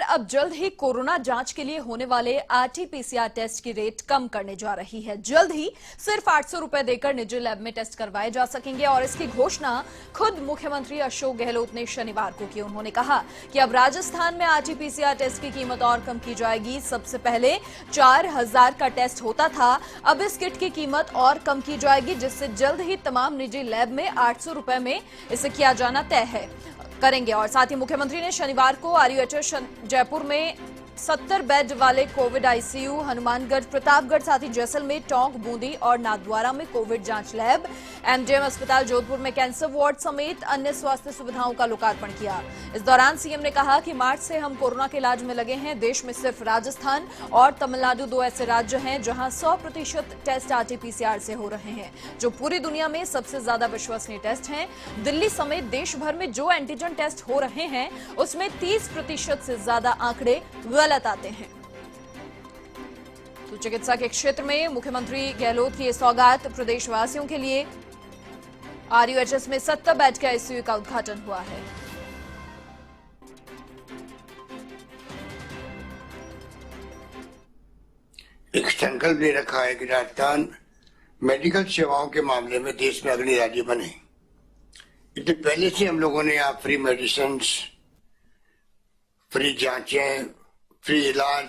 अब जल्द ही कोरोना जांच के लिए होने वाले आरटी-पीसीआर टेस्ट की रेट कम करने जा रही है। जल्द ही सिर्फ 800 रुपए देकर निजी लैब में टेस्ट करवाए जा सकेंगे और इसकी घोषणा खुद मुख्यमंत्री अशोक गहलोत ने शनिवार को की। उन्होंने कहा कि अब राजस्थान में आरटी-पीसीआर टेस्ट की कीमत और कम की जाएगी। सबसे पहले 4000 का टेस्ट होता था, अब इस किट की कीमत और कम की जाएगी, जिससे जल्द ही तमाम निजी लैब में 800 रुपए में इसे किया जाना तय करेंगे। और साथ ही मुख्यमंत्री ने शनिवार को आरयूएचएस जयपुर में 70 बेड वाले कोविड आईसीयू, हनुमानगढ़, प्रतापगढ़, साथ ही जैसलमेर, टोंक, बूंदी और नाथद्वारा में कोविड जांच लैब, एमजीएम अस्पताल जोधपुर में कैंसर वार्ड समेत अन्य स्वास्थ्य सुविधाओं का लोकार्पण किया। इस दौरान सीएम ने कहा कि मार्च से हम कोरोना के इलाज में लगे हैं। देश में सिर्फ राजस्थान और तमिलनाडु दो ऐसे राज्य हैं जहां 100% टेस्ट आरटी-पीसीआर से हो रहे हैं, जो पूरी दुनिया में सबसे ज्यादा विश्वसनीय टेस्ट हैं। दिल्ली समेत देश भर में जो एंटीजन टेस्ट हो रहे हैं उसमें 30% से ज्यादा आंकड़े गलत आते हैं। तो चिकित्सा के क्षेत्र में मुख्यमंत्री गहलोत की सौगात प्रदेशवासियों के लिए। आरयूएचएस में 70 बेड के आईसीयू का उद्घाटन हुआ है। एक संकल्प ले रखा है कि राजस्थान मेडिकल सेवाओं के मामले में देश में अग्रणी राज्य बने। इससे पहले से हम लोगों ने यहाँ फ्री मेडिसिन, फ्री जांचें, फ्री इलाज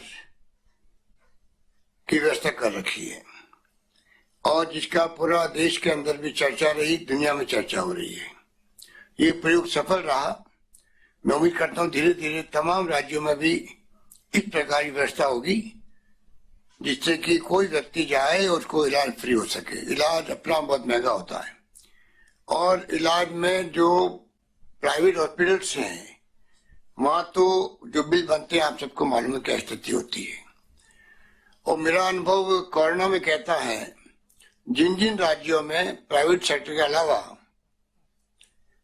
की व्यवस्था कर रखी है और जिसका पूरा देश के अंदर भी चर्चा रही, दुनिया में चर्चा हो रही है। ये प्रयोग सफल रहा। मैं उम्मीद करता हूँ धीरे धीरे तमाम राज्यों में भी इस प्रकार की व्यवस्था होगी, जिससे कि कोई व्यक्ति जाए और उसको इलाज फ्री हो सके। इलाज अपना बहुत महंगा होता है और इलाज में जो प्राइवेट हॉस्पिटल्स हैं वहां तो जो बिल बनते हैं आप सबको मालूम है क्या स्थिति होती है। और मेरा अनुभव कोरोना में कहता है जिन जिन राज्यों में प्राइवेट सेक्टर के अलावा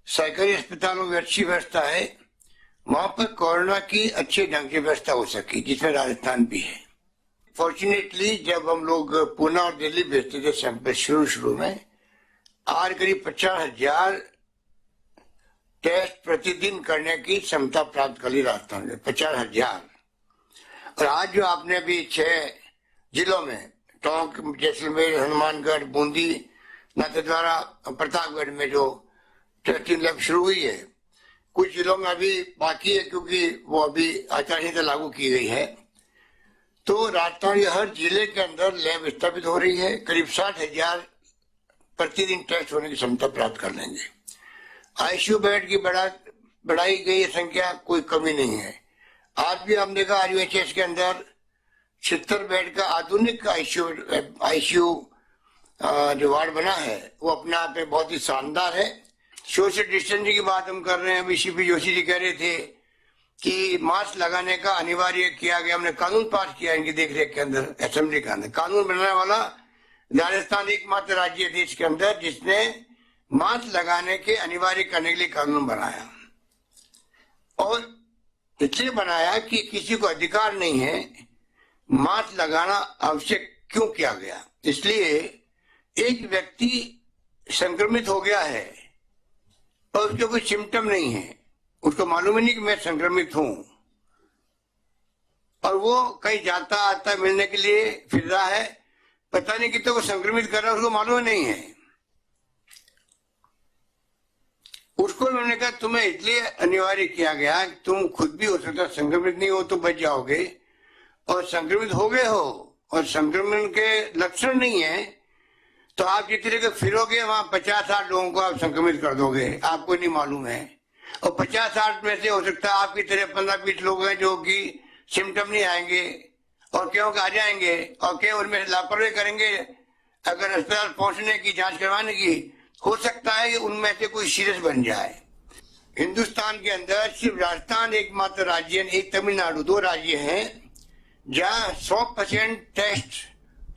सरकारी अस्पतालों में अच्छी व्यवस्था है वहां पर कोरोना की अच्छे ढंग से व्यवस्था हो सकी, जिसमें राजस्थान भी है। फॉर्चुनेटली जब हम लोग पुणे और दिल्ली भेजते थे सैंपल शुरू में, आज करीब 50,000 टेस्ट प्रतिदिन करने की क्षमता प्राप्त कर ली राजस्थान में, 50,000। और आज जो आपने अभी 6 जिलों में टोंक, जैसलमेर, हनुमानगढ़, बूंदी, नाथद्वारा, प्रतापगढ़ में जो टेस्टिंग लैब शुरू हुई है, कुछ जिलों में अभी बाकी है क्योंकि वो अभी आचार संहिता लागू की गई है। तो राजस्थान के हर जिले के अंदर लैब स्थापित हो रही है। करीब 60,000 प्रतिदिन टेस्ट होने की क्षमता प्राप्त कर लेंगे। आईसीयू बेड की बढ़ाई गई संख्या कोई कमी नहीं है। आज भी हमने देखा आरयूएचएस के अंदर 76 बेड का आधुनिक आईसीयू जो वार्ड बना है वो अपने आप में बहुत ही शानदार है। सोशल डिस्टेंसिंग की बात हम कर रहे हैं। अभी सीपी जोशी जी कह रहे थे कि मास्क लगाने का अनिवार्य किया गया। हमने कानून पास किया इनकी देखरेख के अंदर, असेंबली का अंदर कानून बनाने वाला राजस्थान एकमात्र राज्य देश के अंदर जिसने मास्क लगाने के अनिवार्य करने के लिए कानून बनाया। और इसलिए बनाया कि किसी को अधिकार नहीं है, मास्क लगाना आवश्यक क्यों किया गया। इसलिए एक व्यक्ति संक्रमित हो गया है और उसको कोई सिम्टम नहीं है, उसको मालूम ही नहीं कि मैं संक्रमित हूं, और वो कहीं जाता आता मिलने के लिए फिर रहा है, पता नहीं कि तो वो संक्रमित कर रहा है, उसको मालूम नहीं है। उसको उन्होंने कहा तुम्हें इसलिए अनिवार्य किया गया कि तुम खुद भी हो सकता संक्रमित नहीं हो तो बच जाओगे, और संक्रमित हो गए हो और संक्रमण के लक्षण नहीं है तो आप जितने के फिरोगे वहां 50-60 लोगों को आप संक्रमित कर दोगे, आपको नहीं मालूम है। और 50-60 में से हो सकता है आपकी तरह 15-20 लोग हैं जो कि सिम्टम नहीं आएंगे और क्यों आ जाएंगे और क्यों उनमें लापरवाही करेंगे। अगर अस्पताल पहुंचने की, जांच करवाने की, हो सकता है कि उनमें से कोई सीरियस बन जाए। हिंदुस्तान के अंदर सिर्फ राजस्थान एकमात्र राज्य, एक तमिलनाडु, दो राज्य हैं जहां 100% टेस्ट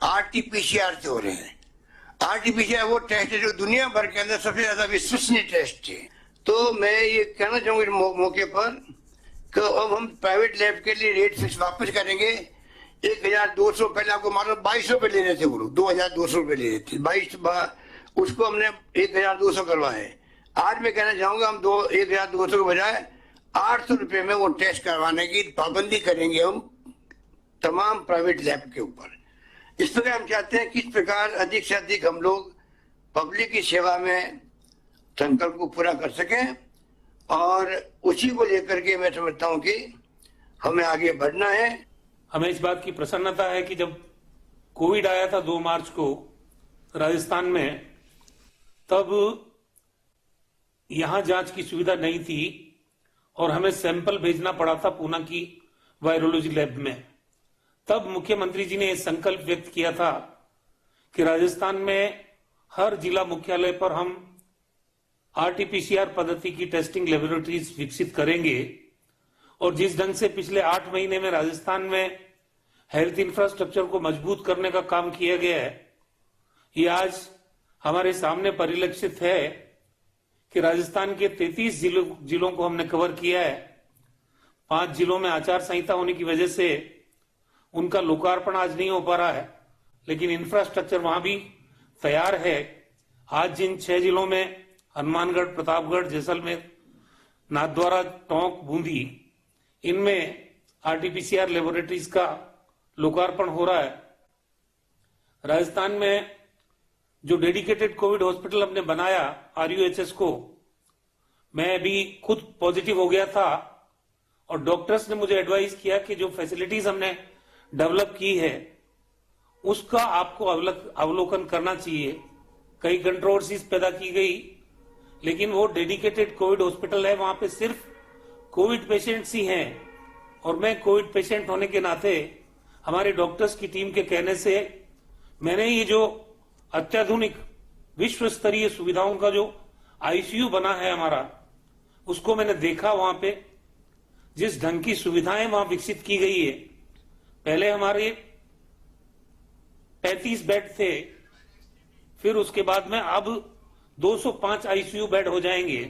आरटी-पीसीआर से हो रहे हैं। आरटी-पीसीआर वो टेस्ट है जो दुनिया भर के अंदर सबसे ज्यादा विश्वसनीय टेस्ट है। तो मैं ये कहना चाहूंगा इस मौके पर कि अब हम प्राइवेट लैब के लिए रेट फिक्स वापस करेंगे। 1,200 पहले आपको मालूम 2,200 रुपए लेने थे, वो 2,200 रुपए ले रहे थे, 22 उसको हमने 1,200 करवाए। आज मैं कहना चाहूंगा हम 1,200 के बजाय 800 रुपए में वो टेस्ट करवाने की पाबंदी करेंगे हम तमाम प्राइवेट लैब के ऊपर। इस प्रकार हम चाहते हैं कि इस प्रकार अधिक से अधिक हम लोग पब्लिक की सेवा में संकल्प को पूरा कर सकें, और उसी को लेकर के मैं समझता हूं कि हमें आगे बढ़ना है। हमें इस बात की प्रसन्नता है कि जब कोविड आया था 2 मार्च को राजस्थान में, तब यहां जांच की सुविधा नहीं थी और हमें सैंपल भेजना पड़ा था पूना की वायरोलॉजी लैब में। तब मुख्यमंत्री जी ने यह संकल्प व्यक्त किया था कि राजस्थान में हर जिला मुख्यालय पर हम आरटीपीसीआर पद्धति की टेस्टिंग लेबोरेटरीज विकसित करेंगे। और जिस ढंग से पिछले 8 महीने में राजस्थान में हेल्थ इंफ्रास्ट्रक्चर को मजबूत करने का काम किया गया है, ये आज हमारे सामने परिलक्षित है कि राजस्थान के 33 जिलों को हमने कवर किया है। 5 जिलों में आचार संहिता होने की वजह से उनका लोकार्पण आज नहीं हो पा रहा है, लेकिन इंफ्रास्ट्रक्चर वहां भी तैयार है। आज जिन 6 जिलों में हनुमानगढ़, प्रतापगढ़, जैसलमेर, नाथद्वारा, टोंक, बूंदी, इनमें आरटीपीसीआर लेबोरेटरीज का लोकार्पण हो रहा है। राजस्थान में जो डेडिकेटेड कोविड हॉस्पिटल हमने बनाया आरयूएचएस को, मैं भी खुद पॉजिटिव हो गया था और डॉक्टर्स ने मुझे एडवाइस किया कि जो फैसिलिटीज हमने डेवलप की है उसका आपको अवलोकन करना चाहिए। कई कंट्रोवर्सीज पैदा की गई, लेकिन वो डेडिकेटेड कोविड हॉस्पिटल है, वहां पे सिर्फ कोविड पेशेंट्स ही हैं। और मैं कोविड पेशेंट होने के नाते हमारे डॉक्टर्स की टीम के कहने से मैंने ये जो अत्याधुनिक विश्व स्तरीय सुविधाओं का जो आईसीयू बना है हमारा, उसको मैंने देखा। वहां पे जिस ढंग की सुविधाएं वहां विकसित की गई है, पहले हमारे 35 बेड थे, फिर उसके बाद में अब 205 आईसीयू बेड हो जाएंगे।